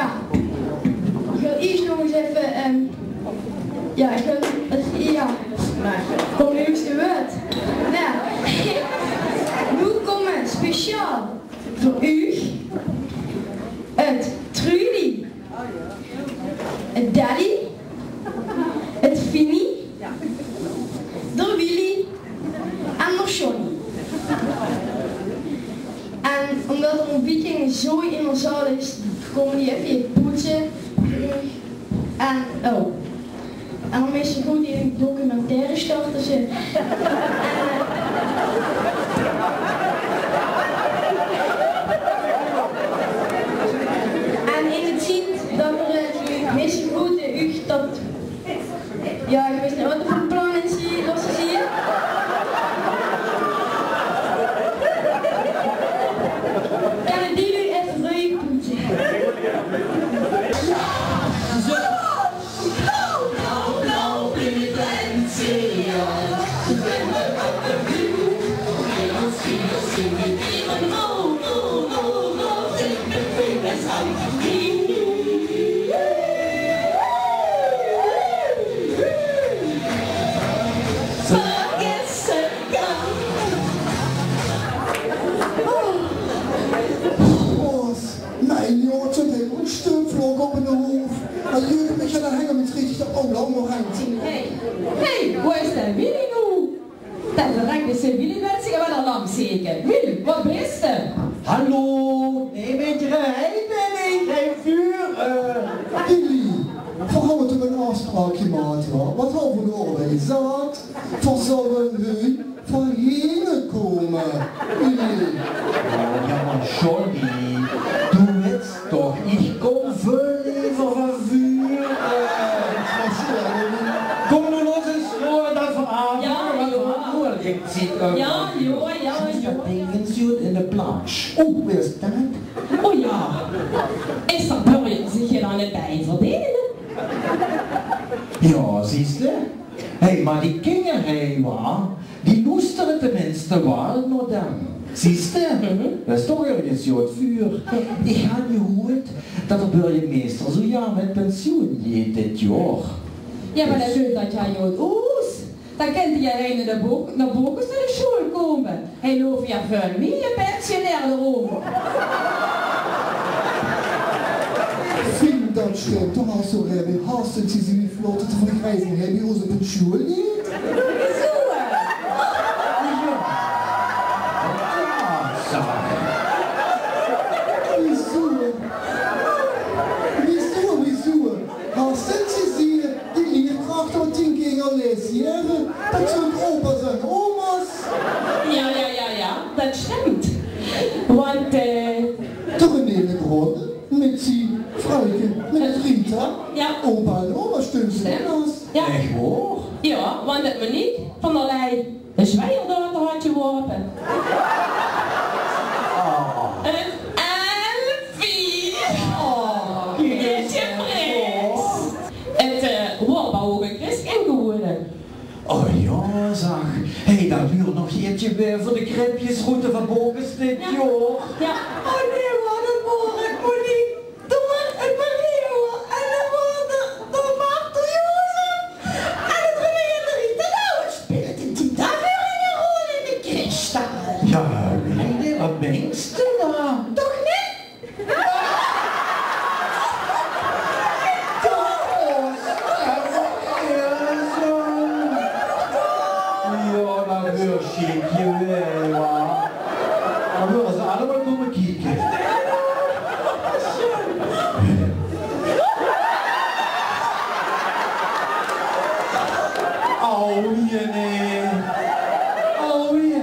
Ja. Ik wil eerst nog eens even, ja, ik wil, ja, kom nu eens de woord. Nou, nu komen speciaal voor u het Trudy, het Daddy, het Fini, de Willy en de Johnny. En omdat er een viking zo in ons zaal is, komen die even poetsen. En dan is het goed in een documentaire starten ze. En in het ziet dat er meestal goed in dat, ja, ik weet niet wat er voor plan is hier, dat ze zien. Kan die nu even voor je poetsen? Hey, waar is de Willy nu? Dat verrekte ze Willy werd zich wel al lang zeker. Willy, wat is er? Hallo, nee, weet je, hey, ben ik, geen vuur. Willy, vooral toen we een afspraak gemaakt hadden, wat hadden we georganiseerd? Voor zouden we van hier komen, Willy. Oh, ja, maar Johnny, doe het toch, ik kom veel liever van vuur. Kom nu nog eens voor dat vanavond. Ja, ik zie ja. Tegenstuurt in de planche. Oh, waar is dat? Oh ja, is dat Börje zich je dan niet bij verdelen? Ja, ziehst du? Hey, maar die kinderen, hey, waar? Die loesteren tenminste wel naar dan. Ziehst du? Dat is toch ergens zo het vuur. Ik had gehoord dat de burgemeester zo ja met pensioen gaat dit jaar. Ja, maar dat doet dat jij het oes. Dan kent hij naar boven naar de school komen. Hij loopt ja veel meer pensionair erover. Vind dat stimmt toch al zo hebben. Haast ze wie vlotten te vergrijzen hebben die onze pensioen niet? Zo. Wieso? Haast ze zien die leerkrachten wat 10 keer al lesjaren. Dat zijn opa's en oma's. Ja, dat stemt. Want, Toch een hele grond. Met die vrouwtje, met Rita. Ja. Opa en oma steunen ze naast. ja. Echt hoor? Ja, want het me niet van allerlei een zwijrdochter had je worpen. Een Elfie! Is je prins! Het wordt ook een christkind geworden. Oh ja, zeg. Hé, dat duurt nog eentje weer voor de krepjesroute van Bogenstedt, joh. Ja. Oh nee, wat een morgen, Monique. Door het Mario en de water, door Martel Jozef. En het René en de Rita, nou, speelt het die daar weer een rol in de kristal? Ja, nee, wat meenst u nou? Toch niet? Ja, dan wil je wel, waar. Dan willen ze allemaal komen kijken. Alweer, nee. Alweer.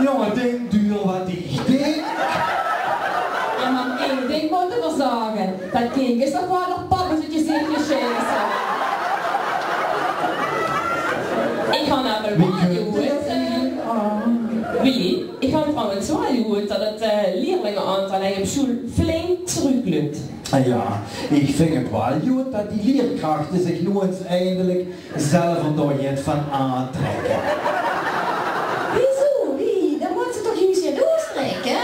Jongen, denk duur wat ik denk. Ja, maar één ding moet ik wel zeggen. Dat kind is toch wel nog papa dat je zegt geschreven. Ik ga naar de radio. Willy, ik ga trouwens wel gehoord dat het leerlingenaantal op school flink terugloopt. Ja, ik vind het wel goed dat die leerkrachten zich nu eens eindelijk zelf er van aantrekken. Wieso? Wie? Dan moet ze toch juist weer doorstrekken?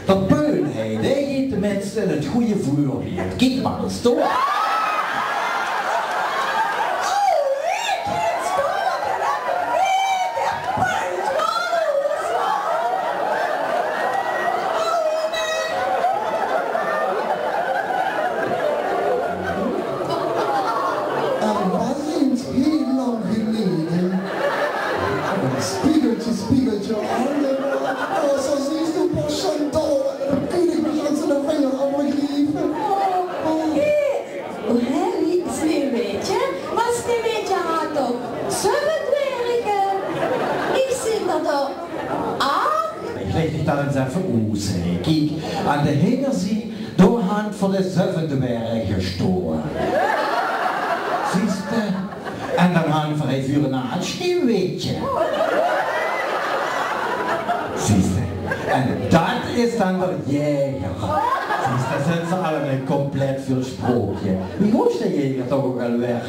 Dat Peulheid, hij heeft de mensen in het goede vuur hier. Kijk maar, stop. Spiegeltje, oh, zo siehst du por Chantal, dan kun je me aan zijn vinger allemaal geven. Harry, sneeuwwitje, maar sneeuwwitje had ook 7 dwergen. Ik zie dat ook 8. Ik leg dich dan eens even uit. Kijk, aan de hinterzijde door hand van de 7 dwergen gestolen. Siehst du? En dan hand van hij vuren naar het sneeuwwitje. Siehst du? En dat is dan de jäger. Siehst du, da sind sie alle komplett für Sprookje. Wie groß der Jäger doch ook alweer?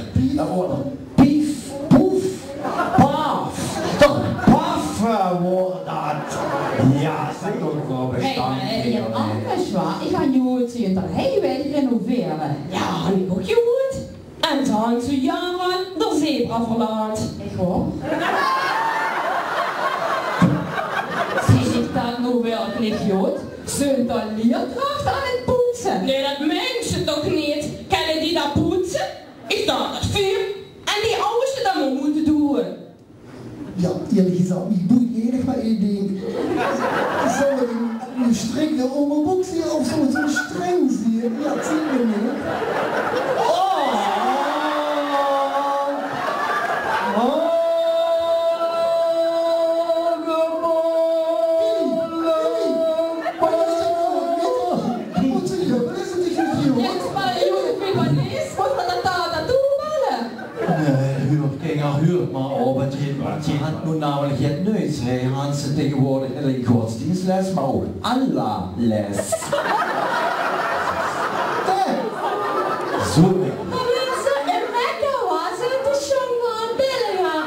Pief, poef, paf. Toch, paf wordt dat. Ja, zeg toch wel bestand. Hey, je anders waar. Ik ga Jood zien dat hij weet renoveren. Ja, en ik ook Jood. En dan zo jaren de zebra verlaat. Ik hoor. Zie ik dat nou werkelijk, Jood? Zijn dan leerkracht aan het poetsen? Nee, dat mensen toch niet. Kennen die dat poetsen? Ik dacht dat vuur. En die oudste dat maar moeten doen. Ja, eerlijk gezegd, ik moet eerlijk maar één ding. Zou het een strikte onderbroek zien of zou het zo streng zien? Ja, dat zien we niet. Huur maar op, want je had nu namelijk het neus. Hij had ze tegenwoordig niet alleen godsdienstles, maar ook Allah-les. Zo. Mensen, in Mekka was het de schon van Billigan.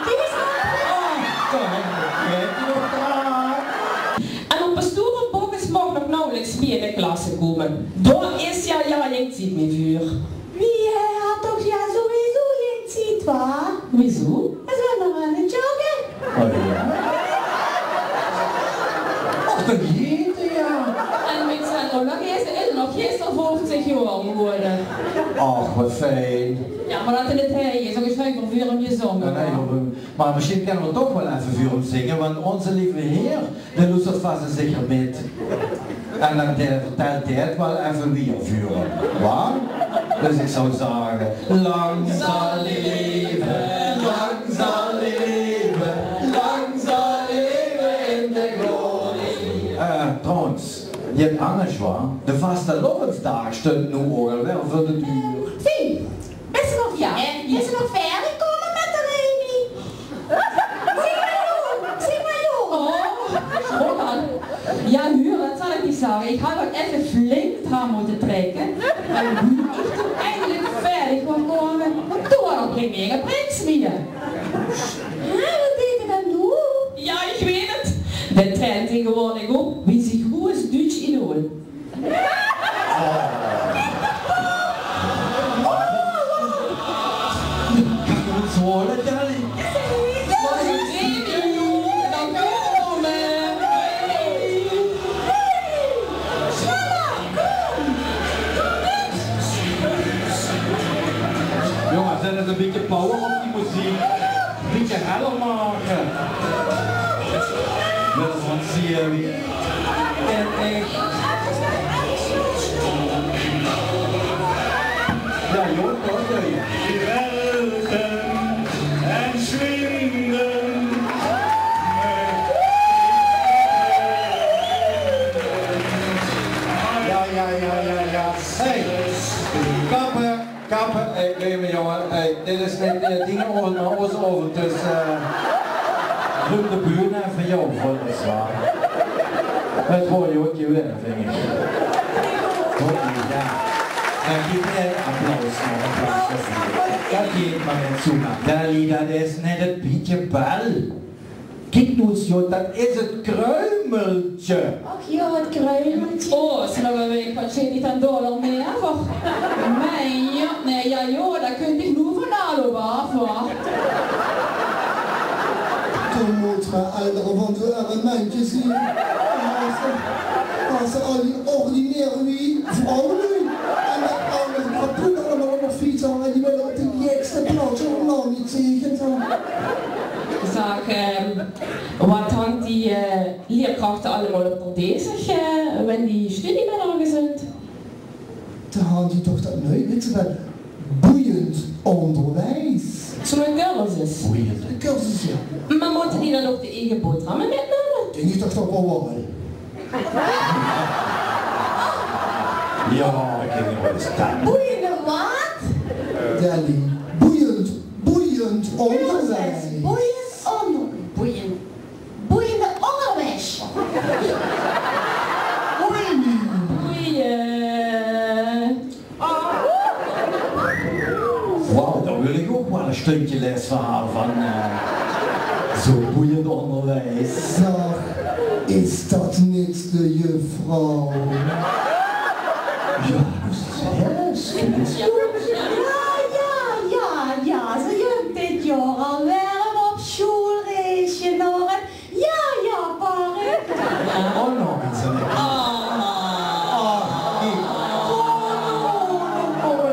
En op een stoere bokkens mag nog nauwelijks meer in de klasse komen. Daar is ja geen tijd meer vuur. Wie had toch ja sowieso geen tijd, waar? Wieso? We zijn nog aan het joggen. Oh ja. Och, dat jeet ja. En met zijn nog gisteren 50 jaar geworden. Ach, wat fijn. Ja, maar dat in het hij is, ook eens 5 uur om je zongen. Maar misschien kunnen we toch wel even voor hem zingen, want onze lieve Heer, die doet dat vast en zeker met. En dan vertelt hij het wel even weer vuren. Waar? Dus ik zou zeggen, lang zal hij leven, lang zal hij leven, lang zal hij leven in de glorie. Trouwens, je hebt anders waar, de vaste lovensdag stond nu ook alweer voor de deur. Zie, is ze nog, is ze nog verder komen met de Remy? Zie maar joh. Oh, Roland. Ja, huur, dat zal ik niet zeggen. Ik had ook even flink aan moeten trekken. En nu is toen eindelijk verder gekomen. Want toen had ik geen meer geprikt meer. Wat deed je dan doen? Ja, ik weet het. De trend tegenwoordig ook. Wie zich goed is Duits in hoor. Jongens, zet het een beetje power op die muziek. Een beetje heller maken. Want zie je weer. En echt. Ja, joh, hoor je. Welken en schwingen. Ja. Hey, kappen. Hey, neem jongen. Hey, dit is net dingen over, dus roep de buurt even jou voor de zwaar. Het hoor je ook je weer, vind ik. Ja. Dan geef je een applaus nog. Dat geeft maar met zoeken. Dat is net het beetje bal. Kijk nou eens, joh, dat is het kruimeltje. Ach ja, het kruimeltje. Åh, så det var väl kanske en liten dollar mer för. Men ja, nej, ja, där kunde jag nog från allvar för. Toen moet mijn ouderen van de evenementjes zien. Als ze al die ordinaire vrouwen nu. En dat oude kapoen allemaal op de fiets hangen. En die willen op de gekste plaats om nou niet tegen. Sag, wat hangt die leerkrachten allemaal op bezig, wenn die Studienmänner sind? Dan hadden die toch dat nooit, weet je wel, boeiend onderwijs. Zo'n cursus. Boeiend. De cursus, ja. Maar moeten die dan ook de eigen boterhammen metnemen? Denk ik toch wel wel. Ja, ik ken wel eens dat. Boeiende wat? Danny, boeiend onderwijs. Boeiende onderwijs. Wauw, daar wil ik ook wel een stukje lesverhaal van. Zo boeiend onderwijs. Zeg, is dat niet de juffrouw? Ja, dat is Ja, ze heeft dit jaar alweer op schoolreisje naar het Jaja-park. Oh, nog iets.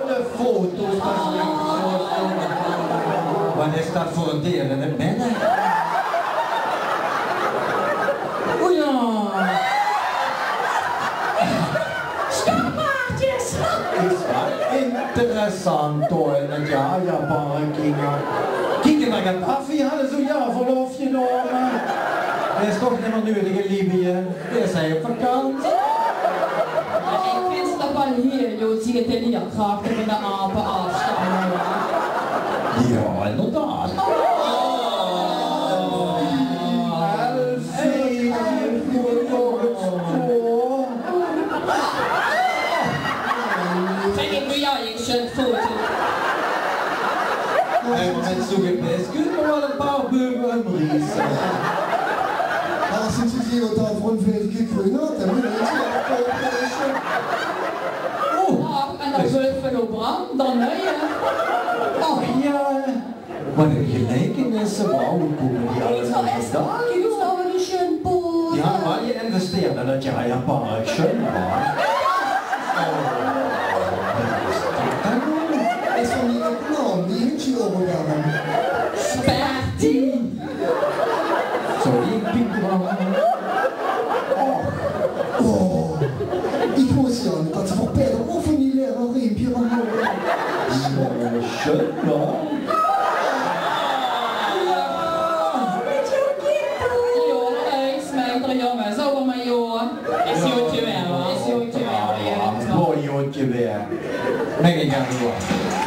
De foto's. Wat is dat voor een deel in het midden? Oh ja. Stoppaardjes. Is wel interessant hoor, in het Jaja-park. Kijk naar Gaddafi, hadden zo'n jaar verlof genomen. Dat is toch niet meer nodig, Libië. Die is hij op vakantie. Ik vind het wel heel leuk, zie je het in leerkrachten met de apen afstaan. Ja, inderdaad. Elfie, ik moet nog het spoor. Vind ik bij jou een schön foto. En zoek het best goed, maar wel een paar beugen en briezen. Als je het hier wat voor een veel keer groeien had, dan moet je het En dan vult van op brand, dan nee je. Ach ja, wat een gelijkenis, wauw, hoe komen die allemaal gedaan? Kijk eens nou een schön poot. Ja, maar je investeert in het Jaja-park, schön maar. is van die naam, die heeft je overgegaan. Spertie. Sorry, ik piep ervan. Oh, ik moest Jan, dat ze voor Peter of van die leraar een riempje van houden. Schön maar. Jongen, zo maar joh. Is jootje weer, hoor. Is jootje weer. Mooi jootje weer. Nee, ik ga door.